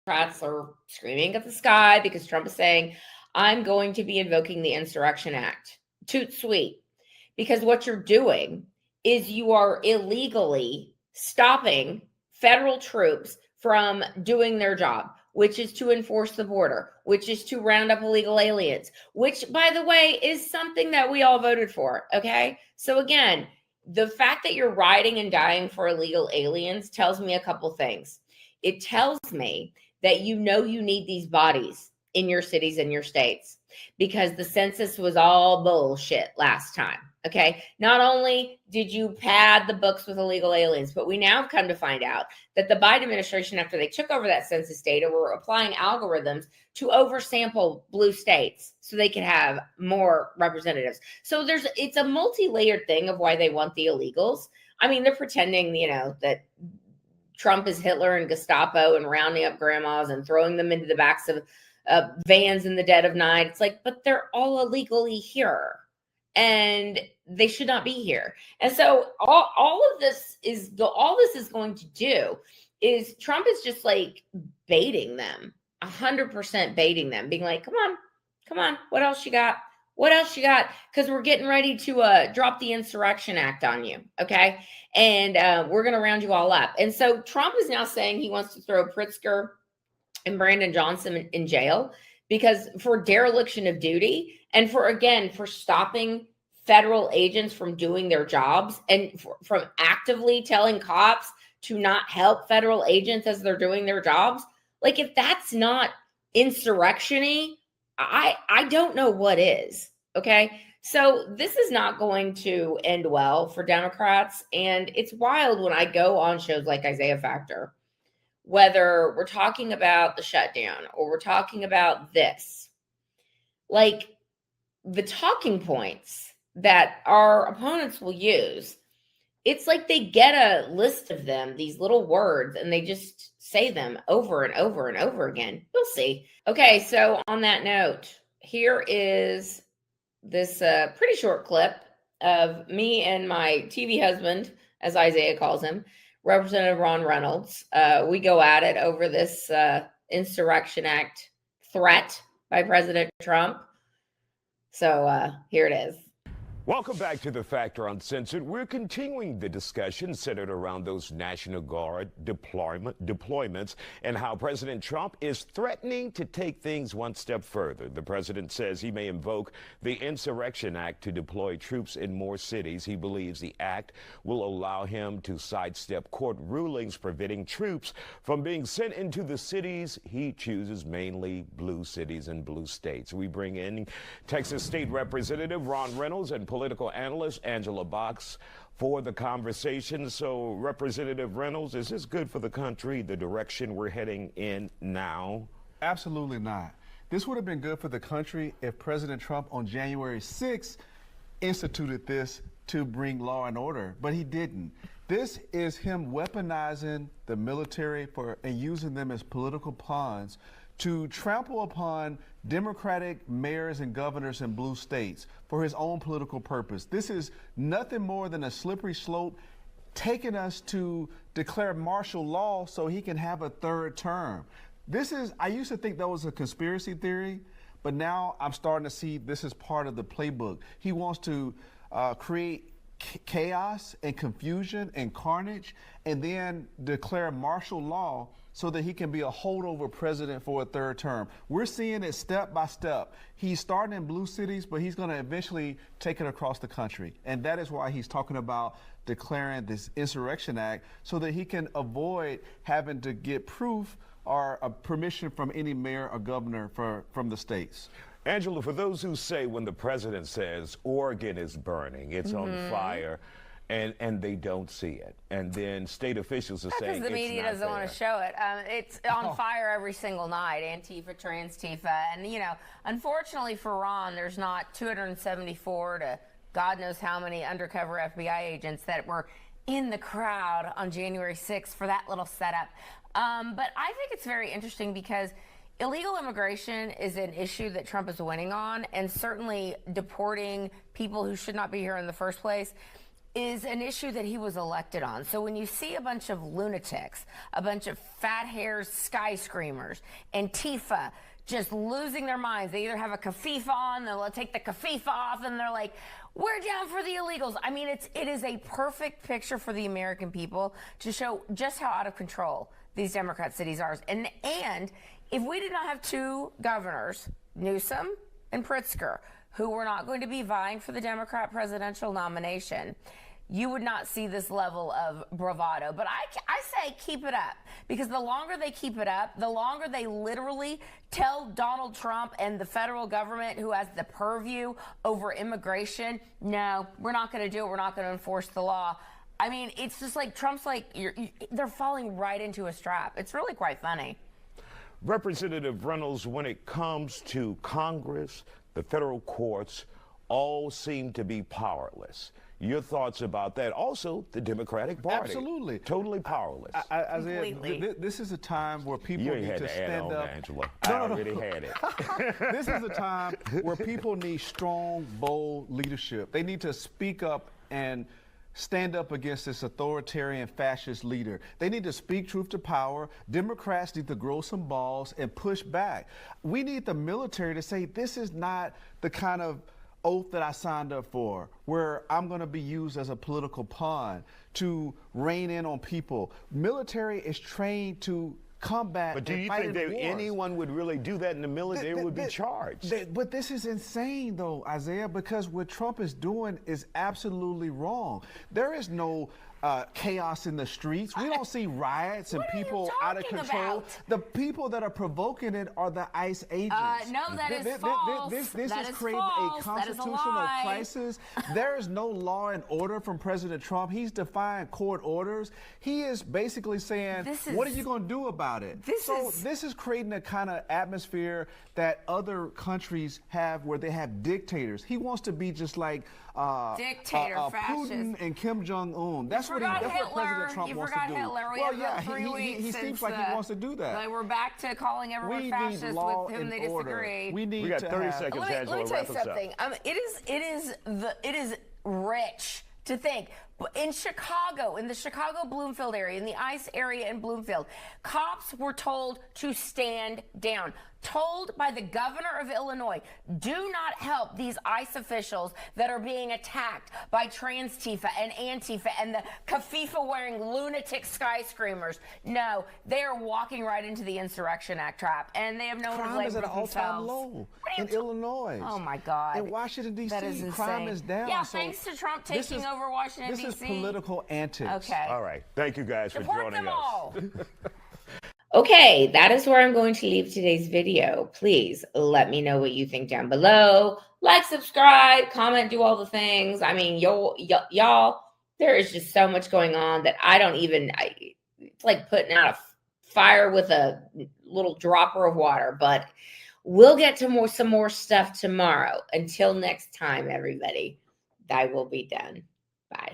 Democrats are screaming at the sky because Trump is saying, I'm going to be invoking the Insurrection Act. Toot sweet. Because what you're doing is you are illegally stopping federal troops from doing their job, which is to enforce the border, which is to round up illegal aliens, which, by the way, is something that we all voted for, okay? So again, the fact that you're riding and dying for illegal aliens tells me a couple things. It tells me that you know you need these bodies in your cities and your states because the census was all bullshit last time. Okay. Not only did you pad the books with illegal aliens, but we now have come to find out that the Biden administration, after they took over that census data, were applying algorithms to oversample blue states so they could have more representatives. So it's a multi-layered thing of why they want the illegals. I mean, they're pretending, that Trump is Hitler and Gestapo and rounding up grandmas and throwing them into the backs of vans in the dead of night. It's like, but they're all illegally here. And they should not be here. And so all this is going to do is Trump is just like baiting them, 100% baiting them, being like, come on, what else you got? What else you got? Because we're getting ready to drop the Insurrection Act on you, okay? And we're going to round you all up. And so Trump is now saying he wants to throw Pritzker and Brandon Johnson in jail because for dereliction of duty and for stopping federal agents from doing their jobs and from actively telling cops to not help federal agents as they're doing their jobs. Like, if that's not insurrection-y, I don't know what is. Okay. So this is not going to end well for Democrats. And it's wild when I go on shows like Isiah Factor, whether we're talking about the shutdown or we're talking about this, like the talking points that our opponents will use, it's like they get a list of them, these little words, and they just say them over and over and over again. You'll see. Okay, so on that note, here is this pretty short clip of me and my TV husband, as Isiah calls him, Representative Ron Reynolds. We go at it over this Insurrection Act threat by President Trump. So here it is. Welcome back to The Factor Uncensored. We're continuing the discussion centered around those National Guard deployments and how President Trump is threatening to take things one step further. The president says he may invoke the Insurrection Act to deploy troops in more cities. He believes the act will allow him to sidestep court rulings preventing troops from being sent into the cities he chooses, mainly blue cities and blue states. We bring in Texas State Representative Ron Reynolds and political analyst Angela Box for the conversation. So, Representative Reynolds, is this good for the country, the direction we're heading in now? Absolutely not. This would have been good for the country if President Trump on January 6th instituted this to bring law and order, but he didn't. This is him weaponizing the military and using them as political pawns to trample upon Democratic mayors and governors in blue states for his own political purpose. This is nothing more than a slippery slope taking us to declare martial law so he can have a third term. I used to think that was a conspiracy theory, but now I'm starting to see this is part of the playbook. He wants to create chaos and confusion and carnage and then declare martial law so that he can be a holdover president for a third term. We're seeing it step by step. He's starting in blue cities, but he's going to eventually take it across the country. And that is why he's talking about declaring this Insurrection Act so that he can avoid having to get proof or a permission from any mayor or governor from the states. Angela, for those who say when the president says Oregon is burning, it's on fire, and they don't see it, and then state officials are saying because the media doesn't want to show it. It's on fire every single night, Antifa, Trans-Tifa, and unfortunately for Ron, there's not 274 to God knows how many undercover FBI agents that were in the crowd on January 6th for that little setup. But I think it's very interesting because illegal immigration is an issue that Trump is winning on, and certainly deporting people who should not be here in the first place is an issue that he was elected on. So when you see a bunch of lunatics, a bunch of fat-haired sky screamers, Antifa just losing their minds, they either have a kafif on, they'll take the kafif off, and they're like, we're down for the illegals. I mean, it is a perfect picture for the American people to show just how out of control these Democrat cities are. And if we did not have two governors, Newsom and Pritzker, who were not going to be vying for the Democrat presidential nomination, you would not see this level of bravado. But I say keep it up, because the longer they keep it up, the longer they literally tell Donald Trump and the federal government, who has the purview over immigration, no, we're not going to do it. We're not going to enforce the law. I mean, it's just like Trump's like, they're falling right into a trap. It's really quite funny. Representative Reynolds, when it comes to Congress, the federal courts all seem to be powerless. Your thoughts about that? Also, the Democratic Party. Absolutely. Totally powerless. Isaiah, this is a time where people need to stand up. Angela. I already had it. This is a time where people need strong, bold leadership. They need to speak up and stand up against this authoritarian fascist leader. They need to speak truth to power. Democrats need to grow some balls and push back. We need the military to say, this is not the kind of oath that I signed up for, where I'm going to be used as a political pawn to rein in on people. Military is trained to combat. But do you think that anyone would really do that in the military? They would be charged. But this is insane, though, Isaiah, because what Trump is doing is absolutely wrong. There is no chaos in the streets. We don't see riots and people out of control. The people that are provoking it are the ICE agents. No, that is false. This is creating a constitutional crisis. There is no law and order from President Trump. He's defying court orders. He is basically saying, what are you going to do about it? This is creating a kind of atmosphere that other countries have, where they have dictators. He wants to be just like Putin and Kim Jong-un. That's what President Trump wants to do. Hitler. Well, yeah, he seems like he wants to do that. We're back to calling everyone fascist with whom they disagree. We got 30 seconds, Angela. Let me tell you something. It is rich to think. In Chicago, in the Chicago Bloomfield area, in the ICE area in Bloomfield, cops were told to stand down. Told by the governor of Illinois, do not help these ICE officials that are being attacked by trans Tifa and Antifa and the Kafifa-wearing lunatic sky screamers. No, they are walking right into the Insurrection Act trap, and they have no one to blame for themselves. Crime is at an all-time low in Illinois. Oh, my God. In Washington, D.C., crime is down. Yeah, thanks to Trump taking over Washington, D.C. This is political antics. Okay. All right. Thank you guys for joining us. Okay, that is where I'm going to leave today's video. Please let me know what you think down below. Like, subscribe, comment, do all the things. I mean, y'all, there is just so much going on that it's like putting out a fire with a little dropper of water. But we'll get to some more stuff tomorrow. Until next time, everybody, thy will be done. Bye.